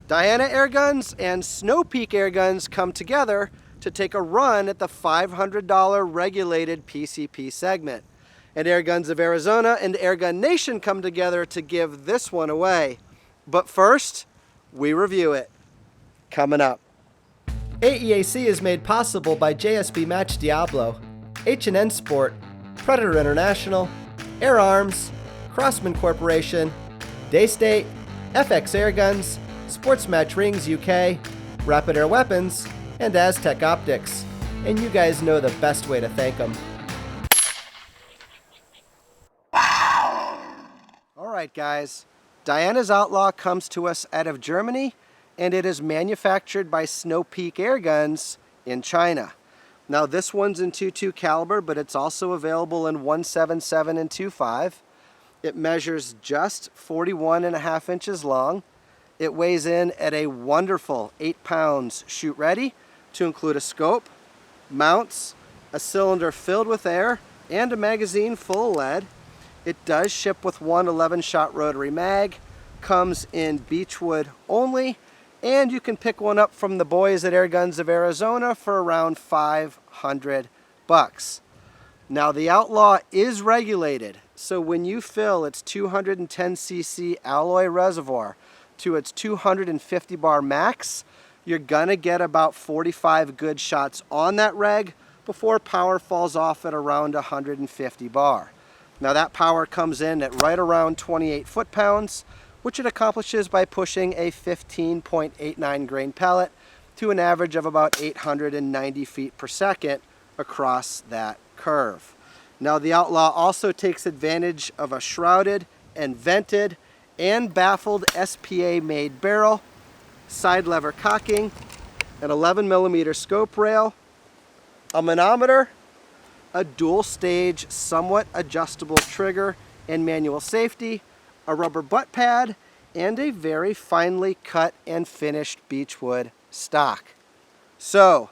Diana Airguns and Snow Peak Airguns come together to take a run at the $500 regulated PCP segment. And Airguns of Arizona and Airgun Nation come together to give this one away. But first, we review it. Coming up. AEAC is made possible by JSB Match Diablo, H&N Sport, Predator International, Air Arms, Crossman Corporation, Daystate, FX Airguns, Sports Match Rings UK, Rapid Air Weapons, and Aztec Optics. And you guys know the best way to thank them. Alright guys, Diana's Outlaw comes to us out of Germany, and it is manufactured by Snow Peak Airguns in China. Now this one's in .22 caliber, but it's also available in .177 and .25. It measures just 41.5 inches long. It weighs in at a wonderful 8 pounds shoot ready, to include a scope, mounts, a cylinder filled with air, and a magazine full of lead. It does ship with one 11-shot rotary mag, comes in beechwood only, and you can pick one up from the boys at Airguns of Arizona for around $500. Now the Outlaw is regulated, so when you fill its 210cc alloy reservoir to its 250 bar max, you're gonna get about 45 good shots on that reg before power falls off at around 150 bar. Now that power comes in at right around 28 foot-pounds, which it accomplishes by pushing a 15.89 grain pellet to an average of about 890 feet per second across that curve. Now the Outlaw also takes advantage of a shrouded and vented and baffled SPA made barrel, side lever cocking, an 11mm scope rail, a manometer, a dual stage somewhat adjustable trigger and manual safety, a rubber butt pad, and a very finely cut and finished beechwood stock. So,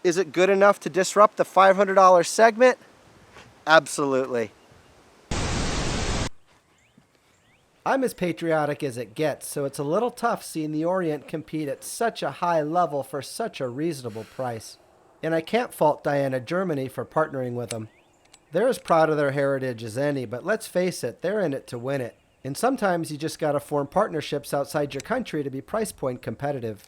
is it good enough to disrupt the $500 segment? Absolutely. I'm as patriotic as it gets, so it's a little tough seeing the Orient compete at such a high level for such a reasonable price. And I can't fault Diana Germany for partnering with them. They're as proud of their heritage as any, but let's face it, they're in it to win it. And sometimes you just gotta form partnerships outside your country to be price point competitive.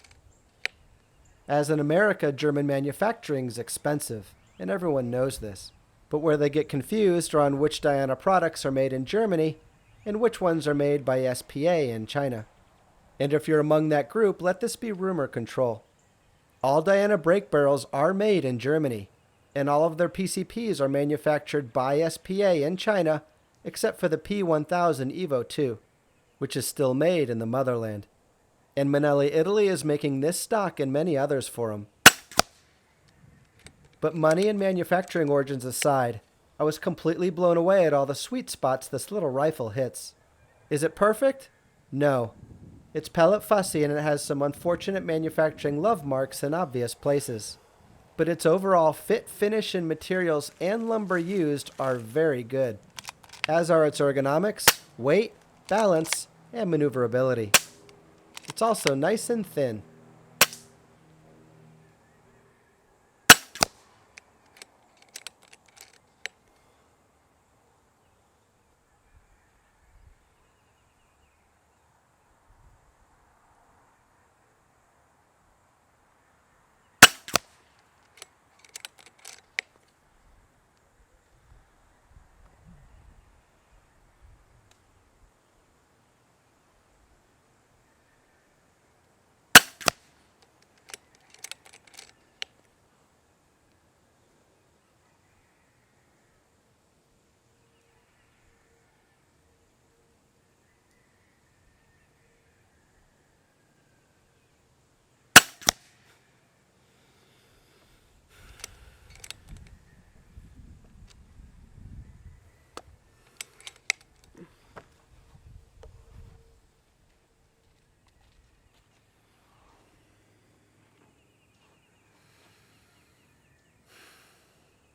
As in America, German manufacturing's expensive, and everyone knows this. But where they get confused are on which Diana products are made in Germany and which ones are made by SPA in China. And if you're among that group, let this be rumor control. All Diana brake barrels are made in Germany, and all of their PCPs are manufactured by SPA in China, except for the P1000 Evo 2, which is still made in the motherland. And Manelli Italy is making this stock and many others for them. But money and manufacturing origins aside, I was completely blown away at all the sweet spots this little rifle hits. Is it perfect? No. It's pellet fussy and it has some unfortunate manufacturing love marks in obvious places. But its overall fit, finish, and materials and lumber used are very good, as are its ergonomics, weight, balance, and maneuverability. It's also nice and thin.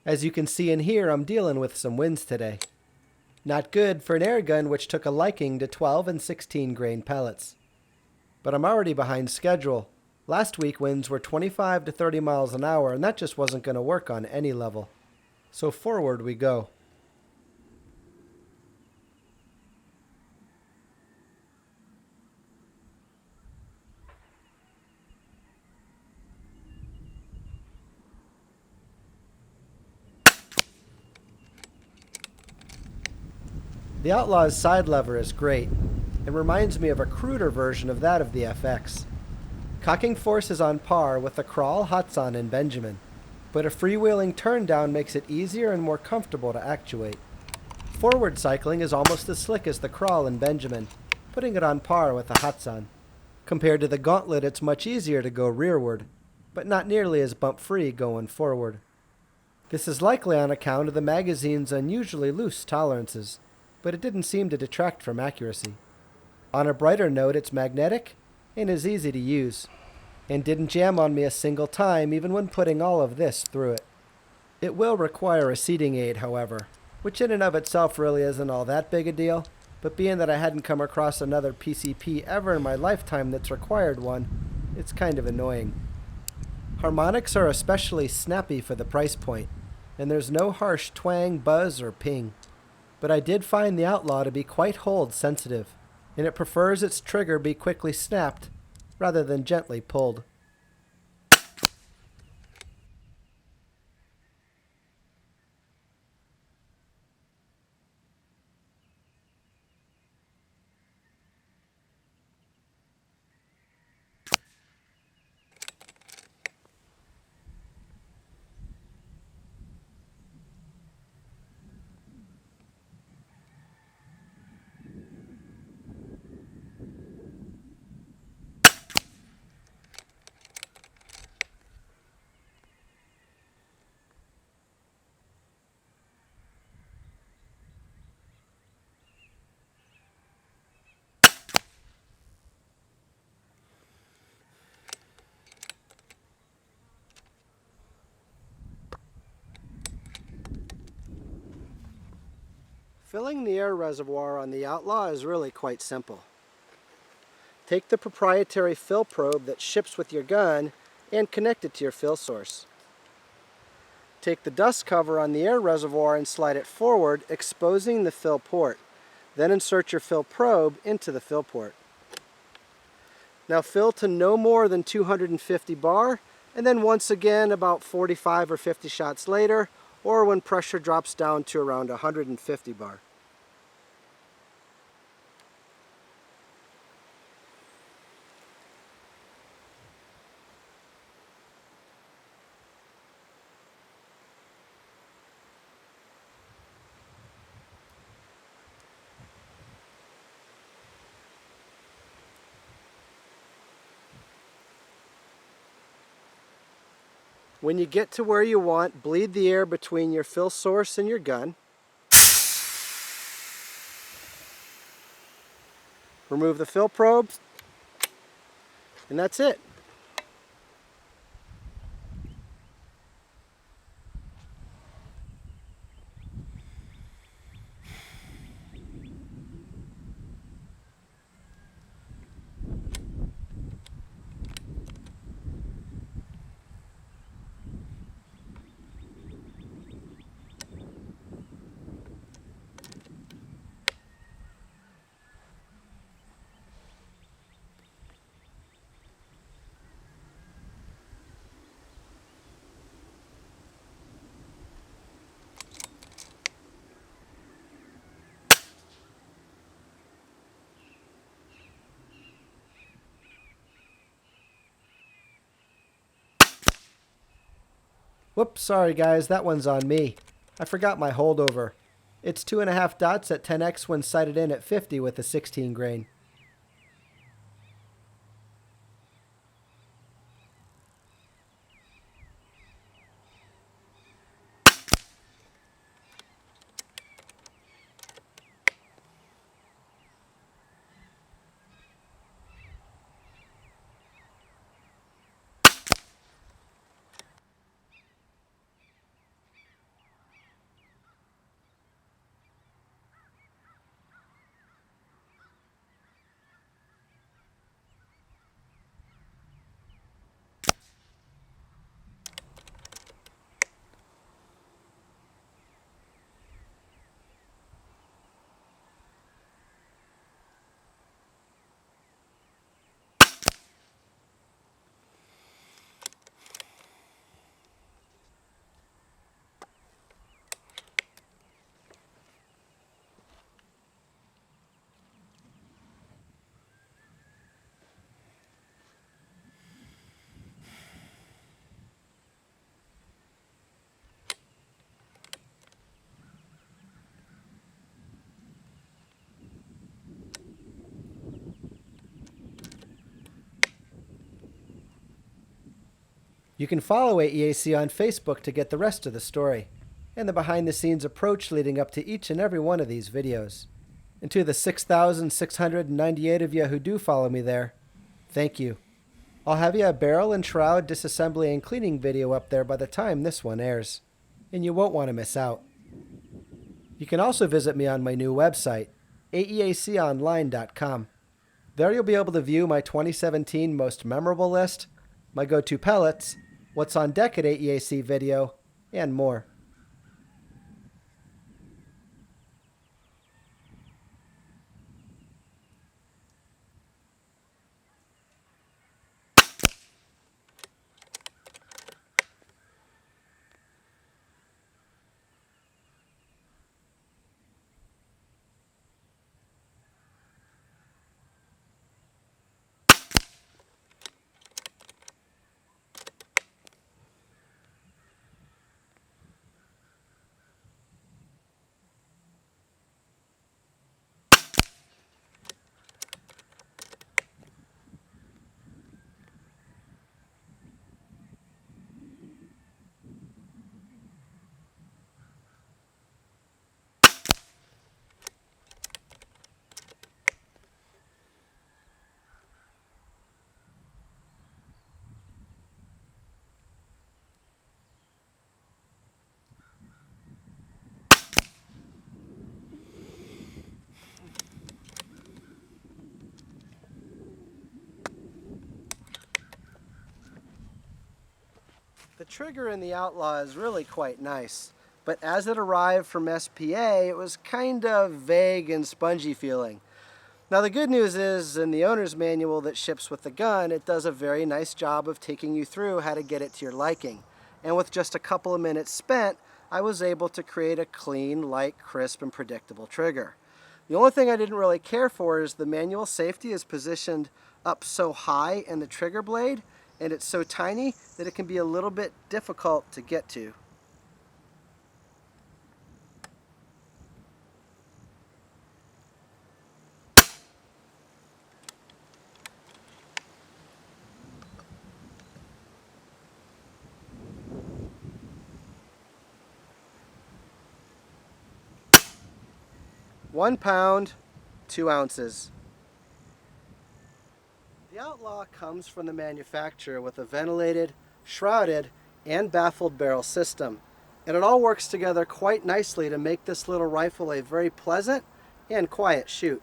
As you can see and hear, I'm dealing with some winds today. Not good for an air gun which took a liking to 12 and 16 grain pellets. but I'm already behind schedule. Last week winds were 25 to 30 miles an hour, and that just wasn't going to work on any level. So forward we go. The Outlaw's side lever is great. It reminds me of a cruder version of that of the FX. Cocking force is on par with the crawl, Hudson, and Benjamin, but a freewheeling turn down makes it easier and more comfortable to actuate. Forward cycling is almost as slick as the crawl and Benjamin, putting it on par with the Hudson. Compared to the Gauntlet, it's much easier to go rearward, but not nearly as bump-free going forward. This is likely on account of the magazine's unusually loose tolerances, but it didn't seem to detract from accuracy. On a brighter note, it's magnetic and is easy to use, and didn't jam on me a single time even when putting all of this through it. It will require a seating aid, however, which in and of itself really isn't all that big a deal, but being that I hadn't come across another PCP ever in my lifetime that's required one, it's kind of annoying. Harmonics are especially snappy for the price point, and there's no harsh twang, buzz, or ping. But I did find the Outlaw to be quite hold sensitive, and it prefers its trigger be quickly snapped rather than gently pulled. Filling the air reservoir on the Outlaw is really quite simple. Take the proprietary fill probe that ships with your gun and connect it to your fill source. Take the dust cover on the air reservoir and slide it forward, exposing the fill port. Then insert your fill probe into the fill port. Now fill to no more than 250 bar, and then once again about 45 or 50 shots later, or when pressure drops down to around 150 bar. When you get to where you want, bleed the air between your fill source and your gun. Remove the fill probe, and that's it. Whoops, sorry guys, that one's on me. I forgot my holdover. It's 2.5 dots at 10x when sighted in at 50 with a 16 grain. You can follow AEAC on Facebook to get the rest of the story, and the behind-the-scenes approach leading up to each and every one of these videos. And to the 6,698 of you who do follow me there, thank you. I'll have you a barrel and shroud disassembly and cleaning video up there by the time this one airs, and you won't want to miss out. You can also visit me on my new website, aeaconline.com. There you'll be able to view my 2017 most memorable list, my go-to pellets, what's on deck at AEAC video, and more. The trigger in the Outlaw is really quite nice, but as it arrived from SPA, it was kind of vague and spongy feeling. Now the good news is, in the owner's manual that ships with the gun, it does a very nice job of taking you through how to get it to your liking. And with just a couple of minutes spent, I was able to create a clean, light, crisp, and predictable trigger. The only thing I didn't really care for is the manual safety is positioned up so high in the trigger blade, and it's so tiny that it can be a little bit difficult to get to. One pound, 2 ounces. The Outlaw comes from the manufacturer with a ventilated, shrouded, and baffled barrel system. And it all works together quite nicely to make this little rifle a very pleasant and quiet shoot.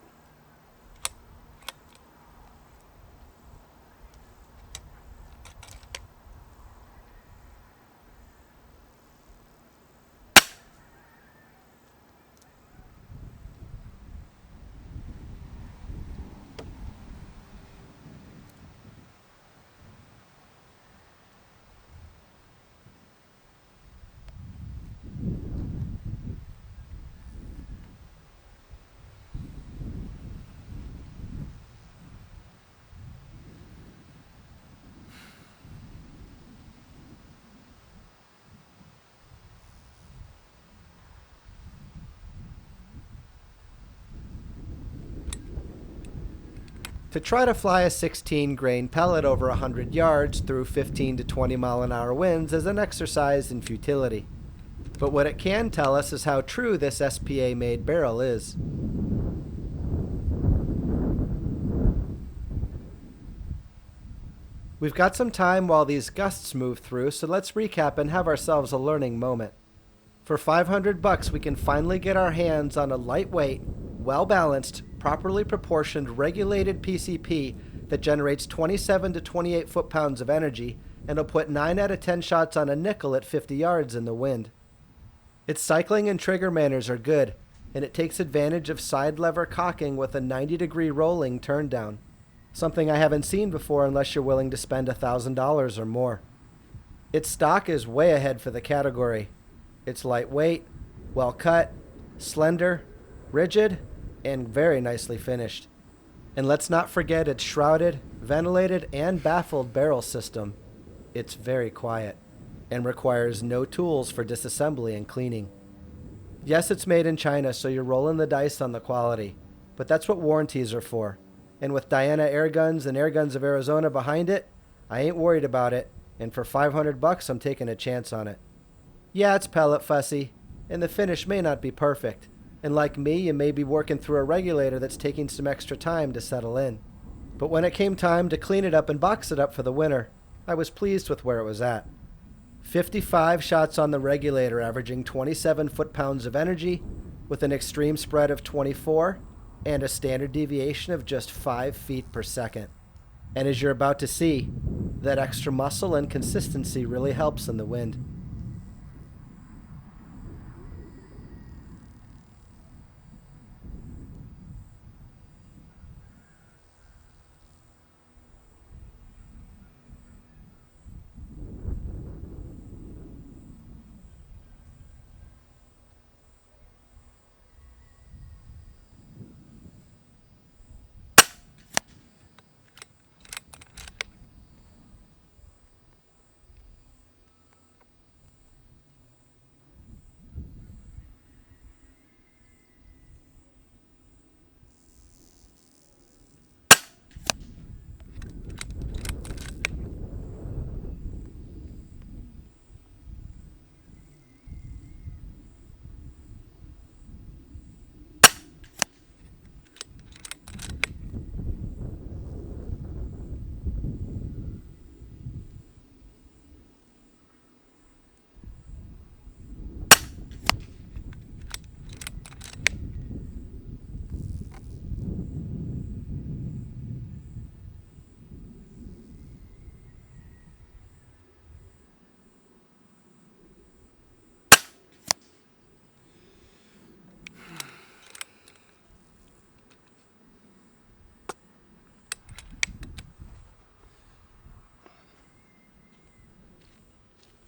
To try to fly a 16 grain pellet over 100 yards through 15 to 20 mile an hour winds is an exercise in futility. But what it can tell us is how true this SPA made barrel is. We've got some time while these gusts move through, so let's recap and have ourselves a learning moment. For $500 we can finally get our hands on a lightweight, well-balanced, properly proportioned, regulated PCP that generates 27 to 28 foot-pounds of energy and will put 9 out of 10 shots on a nickel at 50 yards in the wind. Its cycling and trigger manners are good, and it takes advantage of side lever cocking with a 90-degree rolling turn down, something I haven't seen before unless you're willing to spend $1,000 or more. Its stock is way ahead for the category. It's lightweight, well cut, slender, rigid, and very nicely finished. And let's not forget its shrouded, ventilated, and baffled barrel system. It's very quiet and requires no tools for disassembly and cleaning. Yes, it's made in China, so you're rolling the dice on the quality, but that's what warranties are for. And with Diana Airguns and Airguns of Arizona behind it, I ain't worried about it, And for 500 bucks, I'm taking a chance on it. Yeah, it's pellet fussy, and the finish may not be perfect. And like me, you may be working through a regulator that's taking some extra time to settle in. But when it came time to clean it up and box it up for the winter, I was pleased with where it was at. 55 shots on the regulator, averaging 27 foot-pounds of energy, with an extreme spread of 24, and a standard deviation of just 5 feet per second. And as you're about to see, that extra muscle and consistency really helps in the wind.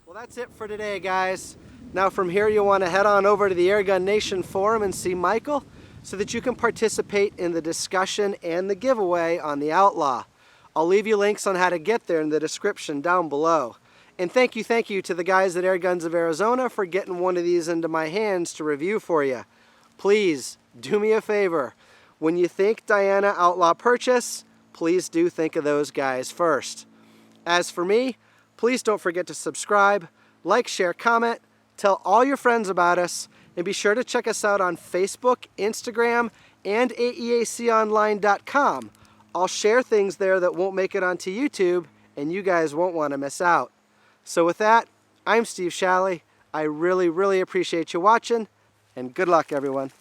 Well, that's it for today, guys. Now from here, you'll want to head on over to the Airgun Nation forum and see Michael so that you can participate in the discussion and the giveaway on the Outlaw. I'll leave you links on how to get there in the description down below. And thank you to the guys at Airguns of Arizona for getting one of these into my hands to review for you. Please do me a favor. When you think Diana Outlaw purchase, please do think of those guys first. As for me, please don't forget to subscribe, like, share, comment, tell all your friends about us, and be sure to check us out on Facebook, Instagram, and AEAConline.com. I'll share things there that won't make it onto YouTube, and you guys won't want to miss out. So with that, I'm Steve Shalley. I really appreciate you watching, and good luck, everyone.